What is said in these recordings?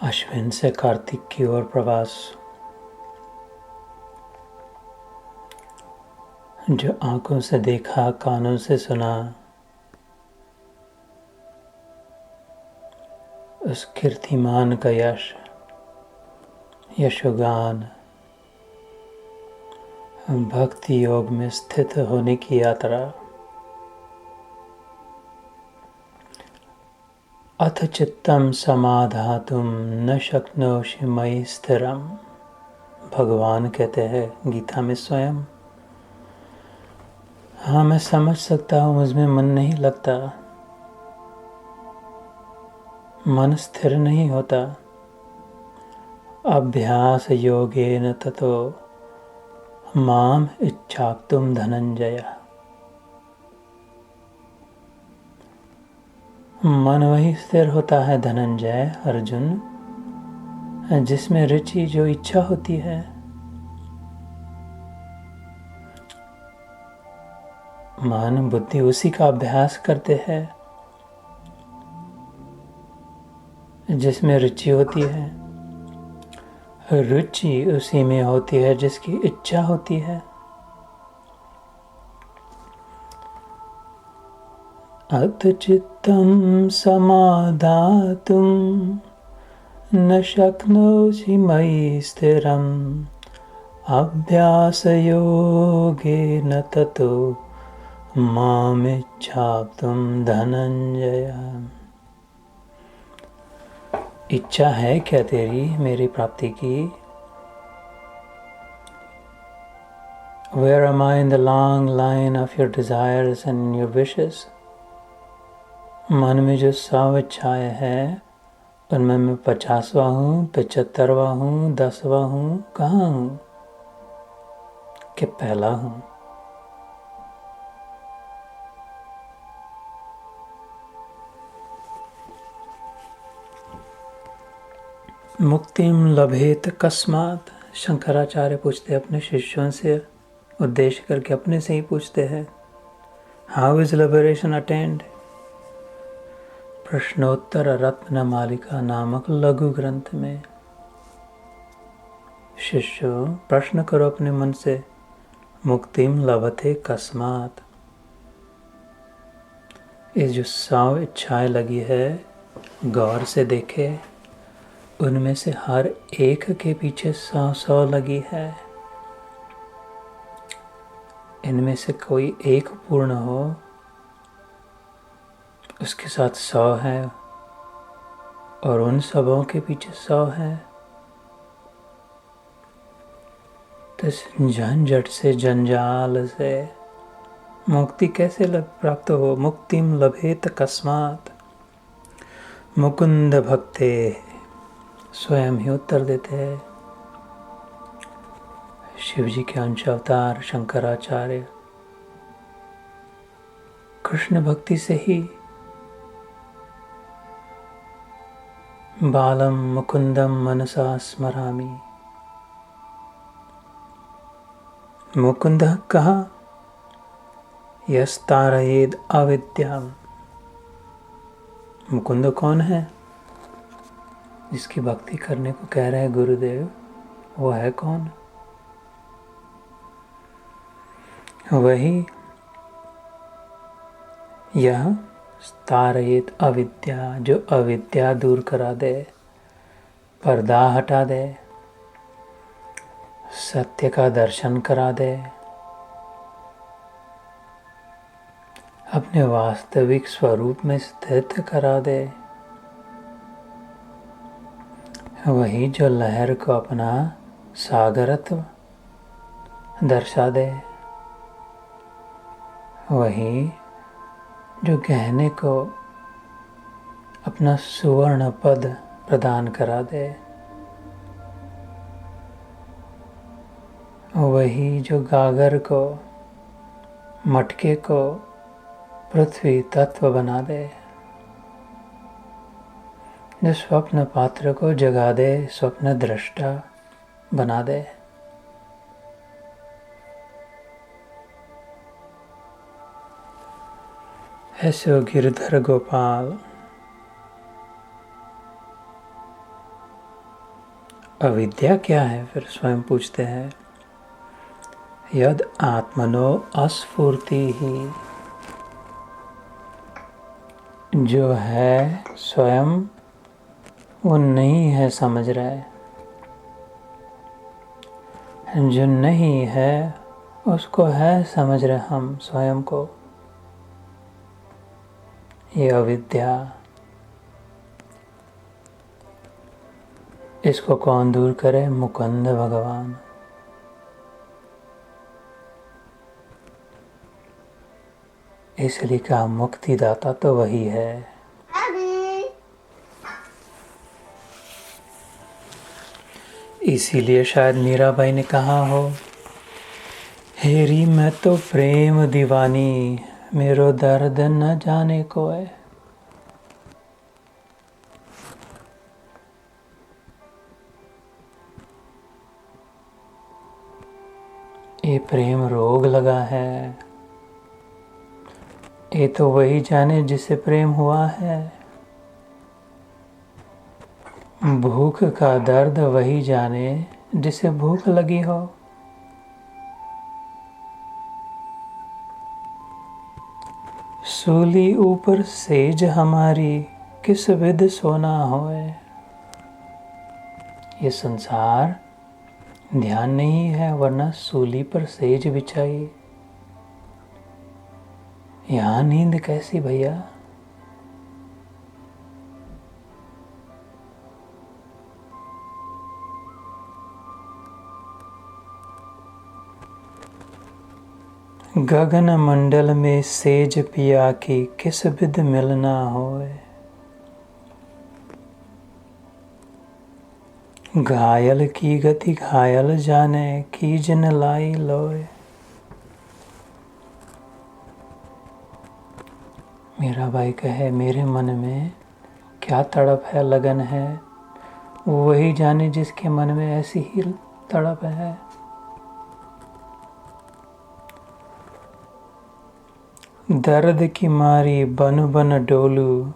अश्विन से कार्तिक की ओर प्रवास। जो आंखों से देखा, कानों से सुना, उस कीर्तिमान का यशोगान, भक्ति योग में स्थित होने की यात्रा। अथ चित्तम समाधातुम न शक्नोषि मयि स्थिरम। भगवान कहते हैं गीता में स्वयं, हाँ मैं समझ सकता हूँ, मुझमें मन नहीं लगता, मन स्थिर नहीं होता। अभ्यास योगेन ततो माम इच्छाप्तुम धनंजय। मन वही स्थिर होता है धनंजय, अर्जुन, जिसमें रुचि, जो इच्छा होती है। मन बुद्धि उसी का अभ्यास करते हैं जिसमें रुचि होती है। रुचि उसी में होती है जिसकी इच्छा होती है। अथ चित्तं समाधातुं न शक्नोषि मयि स्थिरम् अभ्यासयोगेन ततो मामिच्छाप्तुं धनंजय। इच्छा है क्या तेरी मेरी प्राप्ति की? Where am I in the long line of your desires and your wishes? मन में जो 100 इच्छाएं हैं, उनमें मैं 50वां हूँ, 75वां हूँ, 10वां हूँ, कहाँ हूँ कि पहला हूँ? मुक्तिम लभेत कस्मात। शंकराचार्य पूछते अपने शिष्यों से, उद्देश्य करके अपने से ही पूछते हैं, हाउ इज लिबरेशन अटेंड? प्रश्नोत्तर रत्न मालिका नामक लघु ग्रंथ में। शिष्यों, प्रश्न करो अपने मन से, मुक्तिम लभते कस्मात। ये जो 100 इच्छाएं लगी है, गौर से देखे, उनमें से हर एक के पीछे 100 लगी है। इनमें से कोई एक पूर्ण हो, उसके साथ 100 है, और उन सबों के पीछे 100 है। तो इस झंझट से, जंजाल से मुक्ति कैसे प्राप्त हो? मुक्तिम लभेत कस्मात। मुकुंद भक्ते स्वयं ही उत्तर देते हैं। शिव जी के अंश अवतार शंकराचार्य कृष्ण भक्ति से ही बालम मुकुंदम मनसा स्मरामि। मुकुंद कहा, यस्तारयेद अविद्याम। मुकुंद कौन है? जिसकी भक्ति करने को कह रहे हैं गुरुदेव, वो है कौन? वही यह तारयेत अविद्या, जो अविद्या दूर करा दे, पर्दा हटा दे, सत्य का दर्शन करा दे, अपने वास्तविक स्वरूप में स्थित करा दे। वही जो लहर को अपना सागरत्व दर्शा दे, वही जो गहने को अपना सुवर्ण पद प्रदान करा दे, वही जो गागर को, मटके को पृथ्वी तत्व बना दे, जो स्वप्न पात्र को जगा दे, स्वप्न दृष्टा बना दे। ऐसे गिरधर गोपाल अविद्या क्या है? फिर स्वयं पूछते हैं। यद आत्मनो अस्फूर्ति ही, जो है स्वयं वो नहीं है समझ रहे, जो नहीं है उसको है समझ रहे हम स्वयं को। ये अविद्या, इसको कौन दूर करे? मुकुंद भगवान। इसलिए कहा मुक्तिदाता तो वही है। इसीलिए शायद मीराबाई ने कहा हो, हेरी मैं तो प्रेम दीवानी, मेरो दर्द न जाने को है। ये प्रेम रोग लगा है, ये तो वही जाने जिसे प्रेम हुआ है। भूख का दर्द वही जाने जिसे भूख लगी हो। सूली ऊपर सेज हमारी, किस विध सोना होए। ये संसार ध्यान नहीं है, वरना सूली पर सेज बिछाई। यहाँ नींद कैसी भैया? गगन मंडल में सेज पिया की, किस विध मिलना होए। घायल की गति घायल जाने, कीजन लाई लोए। मीराबाई कहे, मेरे मन में क्या तड़प है, लगन है, वही जाने जिसके मन में ऐसी ही तड़प है। दर्द की मारी बन बन डोलू,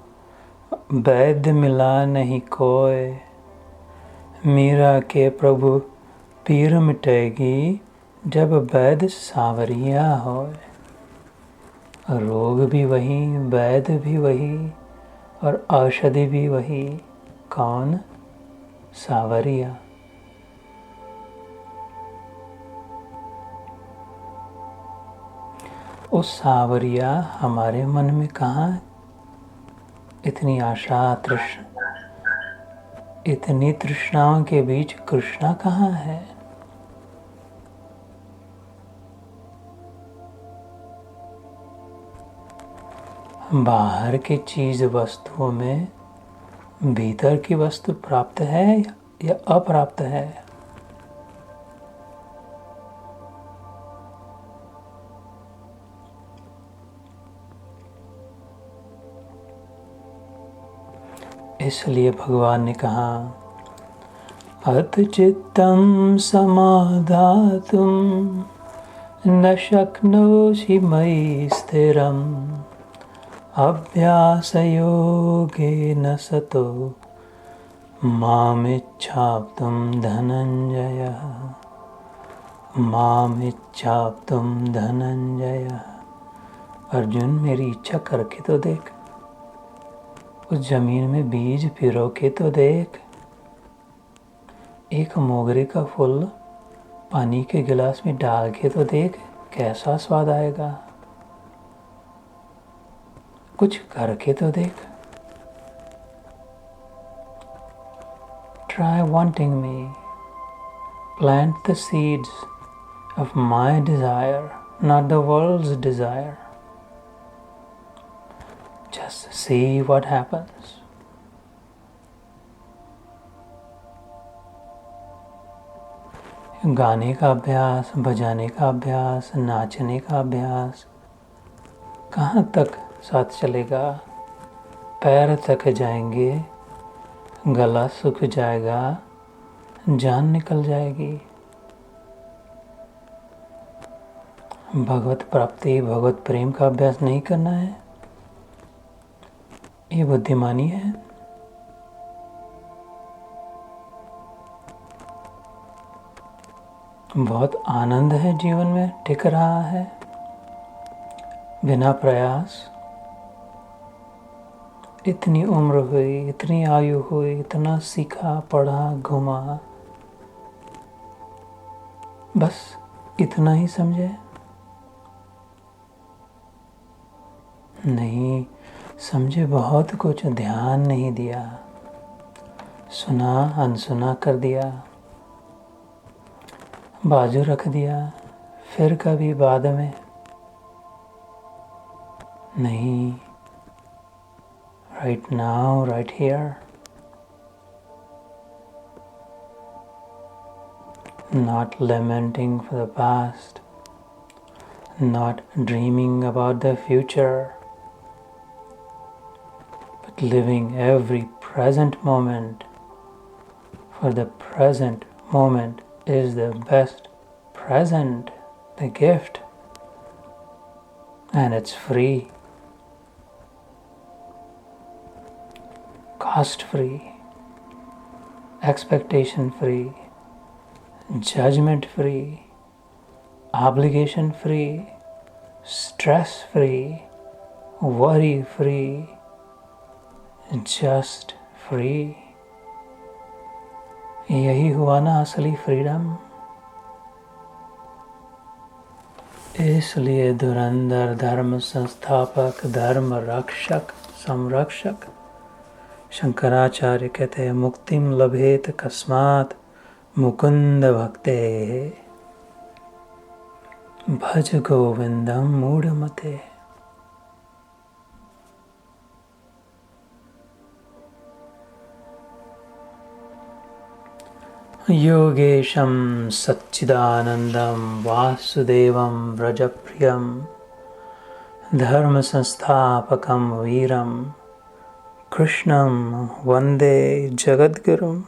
वैद्य मिला नहीं कोय। मीरा के प्रभु पीर मिटेगी, जब वैद्य सांवरिया होए। रोग भी वही, वैद्य भी वही, और औषधि भी वही। कौन? सांवरिया। उस सांवरिया हमारे मन में कहाँ? इतनी आशा इतनी तृष्णाओं के बीच कृष्णा कहाँ है? बाहर की चीज वस्तुओं में भीतर की वस्तु प्राप्त है या अप्राप्त है? इसलिए भगवान ने कहा, अथ चित्तं समाधातुं न शक्नोषि मयि स्थिरम्, अभ्यासयोगेन सतो मामिच्छाप्तुं धनंजय। मामिच्छाप्तुं धनंजय। अर्जुन, मेरी इच्छा करके तो देख, उस जमीन में बीज पिरो के तो देख। एक मोगरे का फूल पानी के गिलास में डाल के तो देख, कैसा स्वाद आएगा। कुछ करके तो देख। Try wanting me. Plant the seeds of my desire, not the world's desire. Just see what happens. गाने का अभ्यास, बजाने का अभ्यास, नाचने का अभ्यास कहाँ तक साथ चलेगा? पैर थक जाएंगे, गला सूख जाएगा, जान निकल जाएगी। भगवत प्राप्ति, भगवत प्रेम का अभ्यास नहीं करना है, ये बुद्धिमानी है। बहुत आनंद है जीवन में टिक रहा है बिना प्रयास। इतनी उम्र हुई, इतनी आयु हुई, इतना सीखा, पढ़ा, घुमा, बस इतना ही समझे? नहीं, समझे बहुत कुछ, ध्यान नहीं दिया, सुना अनसुना कर दिया, बाजू रख दिया, फिर कभी बाद में। नहीं, right now, right here. Not lamenting for the past, not dreaming about the future, but living every present moment. For the present moment is the best present, the gift, and it's free, cost free, expectation free, judgment free, obligation free, stress free, worry free, just free. यही हुआ ना असली freedom. इसलिए धुरंधर, धर्म संस्थापक, धर्म रक्षक, संरक्षक शंकराचार्य कहते हैं मुक्तिम लभेत कस्मात् मुकुंद भक्ते भज गोविंदम मूढ़मते। योगेशं सच्चिदानंदं वासुदेवं व्रजप्रियं धर्म संस्थापकं वीरं कृष्णं वंदे जगद्गुरुम्।